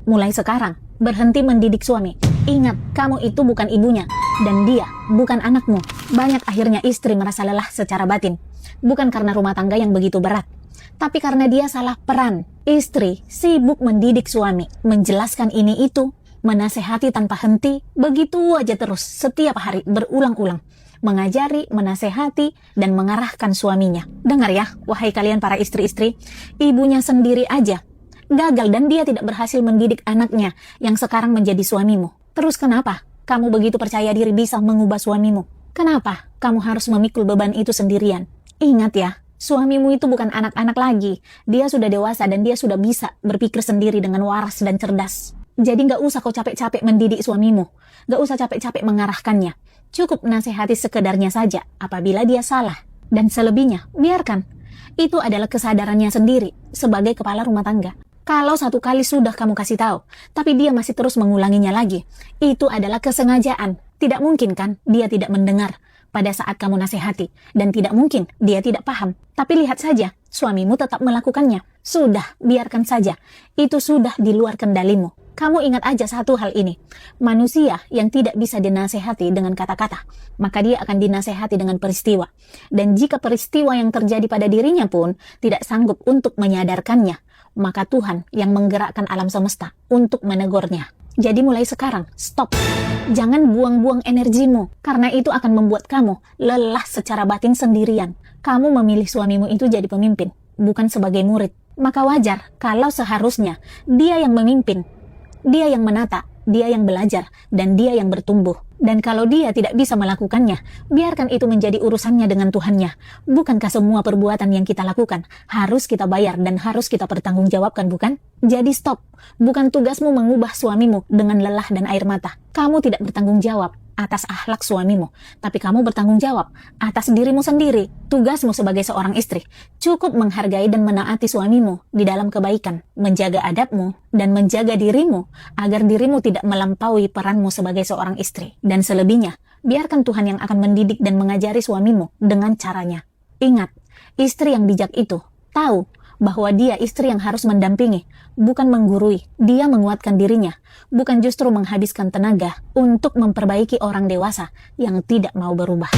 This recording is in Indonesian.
Mulai sekarang, berhenti mendidik suami. Ingat, kamu itu bukan ibunya, dan dia bukan anakmu. Banyak akhirnya istri merasa lelah secara batin. Bukan karena rumah tangga yang begitu berat, tapi karena dia salah peran. Istri sibuk mendidik suami, menjelaskan ini itu, menasehati tanpa henti, begitu aja terus, setiap hari berulang-ulang. Mengajari, menasehati, dan mengarahkan suaminya. Dengar ya, wahai kalian para istri-istri, ibunya sendiri aja gagal dan dia tidak berhasil mendidik anaknya yang sekarang menjadi suamimu. Terus kenapa kamu begitu percaya diri bisa mengubah suamimu? Kenapa kamu harus memikul beban itu sendirian? Ingat ya, suamimu itu bukan anak-anak lagi. Dia sudah dewasa dan dia sudah bisa berpikir sendiri dengan waras dan cerdas. Jadi gak usah kau capek-capek mendidik suamimu. Gak usah capek-capek mengarahkannya. Cukup nasihati sekedarnya saja apabila dia salah. Dan selebihnya, biarkan. Itu adalah kesadarannya sendiri sebagai kepala rumah tangga. Kalau satu kali sudah kamu kasih tahu, tapi dia masih terus mengulanginya lagi, itu adalah kesengajaan. Tidak mungkin kan dia tidak mendengar pada saat kamu nasihati, dan tidak mungkin dia tidak paham. Tapi lihat saja, suamimu tetap melakukannya. Sudah, biarkan saja. Itu sudah di luar kendalimu. Kamu ingat aja satu hal ini. Manusia yang tidak bisa dinasehati dengan kata-kata, maka dia akan dinasehati dengan peristiwa. Dan jika peristiwa yang terjadi pada dirinya pun tidak sanggup untuk menyadarkannya, maka Tuhan yang menggerakkan alam semesta untuk menegurnya. Jadi mulai sekarang, stop. Jangan buang-buang energimu, karena itu akan membuat kamu lelah secara batin sendirian. Kamu memilih suamimu itu jadi pemimpin, bukan sebagai murid. Maka wajar kalau seharusnya dia yang memimpin, dia yang menata, dia yang belajar, dan dia yang bertumbuh. Dan kalau dia tidak bisa melakukannya, biarkan itu menjadi urusannya dengan Tuhannya. Bukankah semua perbuatan yang kita lakukan harus kita bayar dan harus kita pertanggungjawabkan, bukan? Jadi stop. Bukan tugasmu mengubah suamimu dengan lelah dan air mata. Kamu tidak bertanggung jawab atas akhlak suamimu, tapi kamu bertanggung jawab atas dirimu sendiri. Tugasmu sebagai seorang istri cukup menghargai dan menaati suamimu di dalam kebaikan, menjaga adabmu, dan menjaga dirimu agar dirimu tidak melampaui peranmu sebagai seorang istri. Dan selebihnya, biarkan Tuhan yang akan mendidik dan mengajari suamimu dengan caranya. Ingat, istri yang bijak itu tahu bahwa dia istri yang harus mendampingi, bukan menggurui. Dia menguatkan dirinya, bukan justru menghabiskan tenaga untuk memperbaiki orang dewasa yang tidak mau berubah.